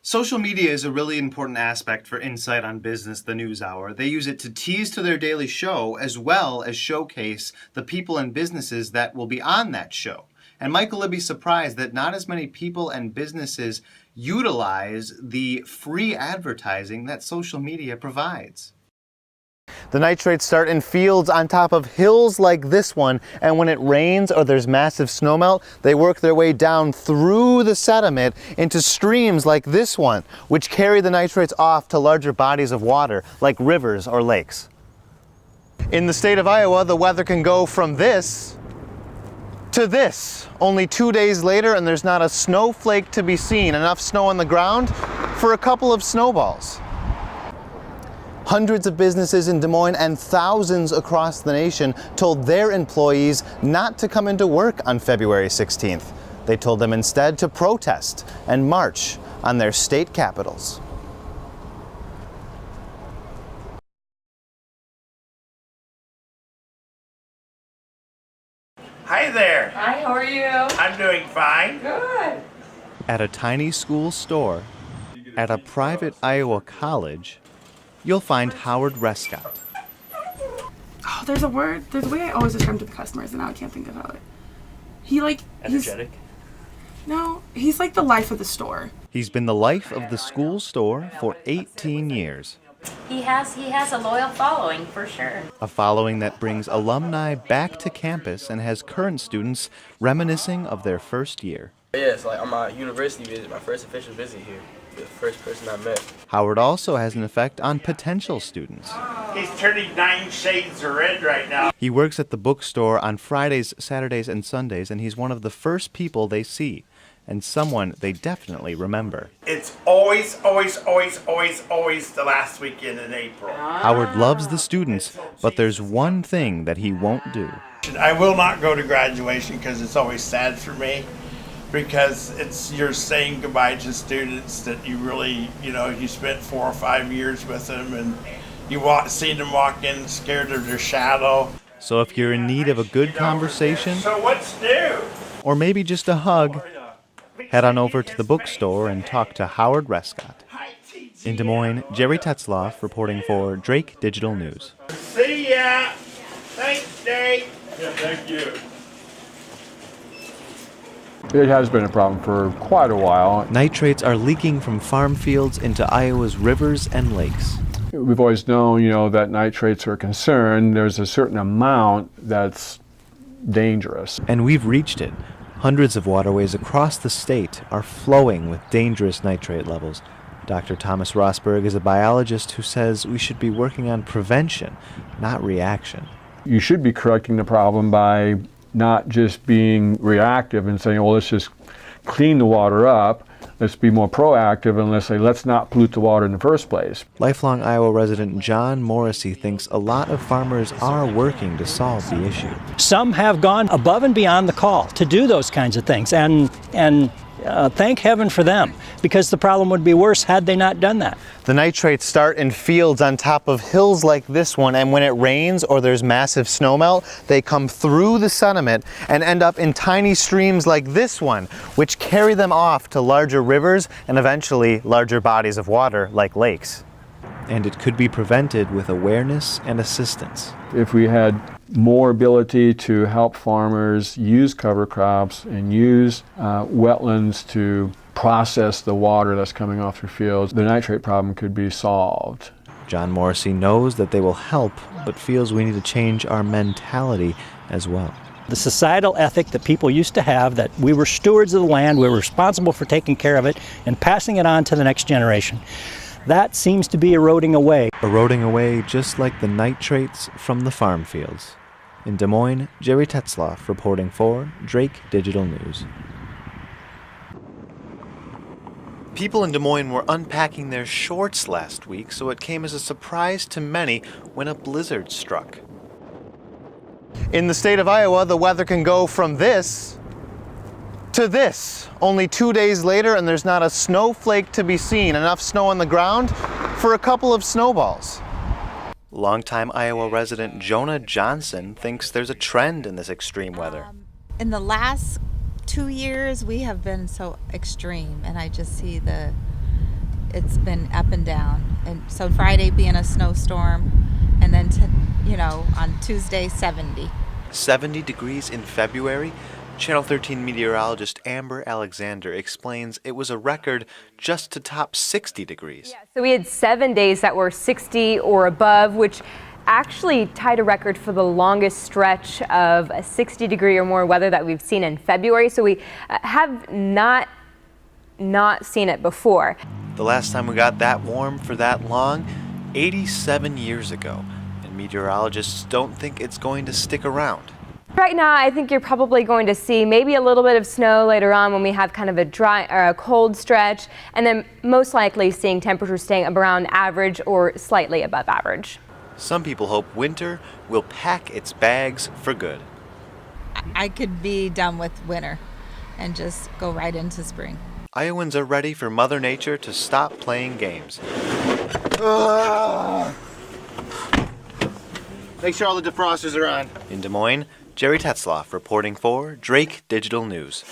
Social media is a really important aspect for Insight on Business, the News Hour. They use it to tease to their daily show as well as showcase the people and businesses that will be on that show. And Michael Libby's surprised that not as many people and businesses utilize the free advertising that social media provides. The nitrates start in fields on top of hills like this one, and when it rains or there's massive snowmelt, they work their way down through the sediment into streams like this one, which carry the nitrates off to larger bodies of water like rivers or lakes. In the state of Iowa, the weather can go from this to this. Only 2 days later, and there's not a snowflake to be seen, enough snow on the ground for a couple of snowballs. Hundreds of businesses in Des Moines and thousands across the nation told their employees not to come into work on February 16th. They told them instead to protest and march on their state capitals. Hi there. Hi, how are you? I'm doing fine. Good. At a tiny school store, at a private Iowa college, you'll find Howard Rescott. Oh, there's a word. There's a way I always describe him to the customers, and now I can't think about it. Energetic? He's like the life of the store. He's been the life of the school store for 18 years. He has a loyal following, for sure. A following that brings alumni back to campus and has current students reminiscing of their first year. Yeah, it's like on my university visit, my first official visit here, the first person I met. Howard also has an effect on potential students. He's turning 9 shades of red right now. He works at the bookstore on Fridays, Saturdays, and Sundays, and he's one of the first people they see, and someone they definitely remember. It's always the last weekend in April. Howard loves the students, but there's one thing that he won't do. I will not go to graduation because it's always sad for me, because you're saying goodbye to students that you really, you spent 4 or 5 years with them, and you seen them walk in scared of their shadow. So if you're in need of a good conversation, So what's new? or maybe just a hug, head on over to the bookstore and talk to Howard Rescott. In Des Moines, Gerry Tetzlaff reporting for Drake Digital News. See ya. Thanks, Dave. Yeah, thank you. It has been a problem for quite a while. Nitrates are leaking from farm fields into Iowa's rivers and lakes. We've always known, that nitrates are a concern. There's a certain amount that's dangerous. And we've reached it. Hundreds of waterways across the state are flowing with dangerous nitrate levels. Dr. Thomas Rosberg is a biologist who says we should be working on prevention, not reaction. You should be correcting the problem by not just being reactive and saying, well, let's just clean the water up. Let's be more proactive and let's say, let's not pollute the water in the first place. Lifelong Iowa resident John Morrissey thinks a lot of farmers are working to solve the issue. Some have gone above and beyond the call to do those kinds of things, and thank heaven for them, because the problem would be worse had they not done that. The nitrates start in fields on top of hills like this one, and when it rains or there's massive snowmelt, they come through the sediment and end up in tiny streams like this one, which carry them off to larger rivers and eventually larger bodies of water like lakes. And it could be prevented with awareness and assistance. If we had more ability to help farmers use cover crops and use wetlands to process the water that's coming off their fields, the nitrate problem could be solved. John Morrissey knows that they will help, but feels we need to change our mentality as well. The societal ethic that people used to have, that we were stewards of the land, we were responsible for taking care of it and passing it on to the next generation, that seems to be eroding away. Eroding away just like the nitrates from the farm fields. In Des Moines, Gerry Tetzlaff reporting for Drake Digital News. People in Des Moines were unpacking their shorts last week, so it came as a surprise to many when a blizzard struck. In the state of Iowa, the weather can go from this to this. Only 2 days later, and there's not a snowflake to be seen, enough snow on the ground for a couple of snowballs. Longtime Iowa resident Jonah Johnson thinks there's a trend in this extreme weather. In the last 2 years, we have been so extreme, and I just see the it's been up and down. And so Friday being a snowstorm, and then, on Tuesday, 70. 70 degrees in February? Channel 13 meteorologist Amber Alexander explains it was a record just to top 60 degrees. Yeah, so we had 7 days that were 60 or above, which actually tied a record for the longest stretch of a 60-degree or more weather that we've seen in February. So we have not seen it before. The last time we got that warm for that long, 87 years ago. And meteorologists don't think it's going to stick around. Right now, I think you're probably going to see maybe a little bit of snow later on when we have kind of a dry or a cold stretch, and then most likely seeing temperatures staying around average or slightly above average. Some people hope winter will pack its bags for good. I could be done with winter and just go right into spring. Iowans are ready for Mother Nature to stop playing games. Make sure all the defrosters are on. In Des Moines, Gerry Tetzlaff reporting for Drake Digital News.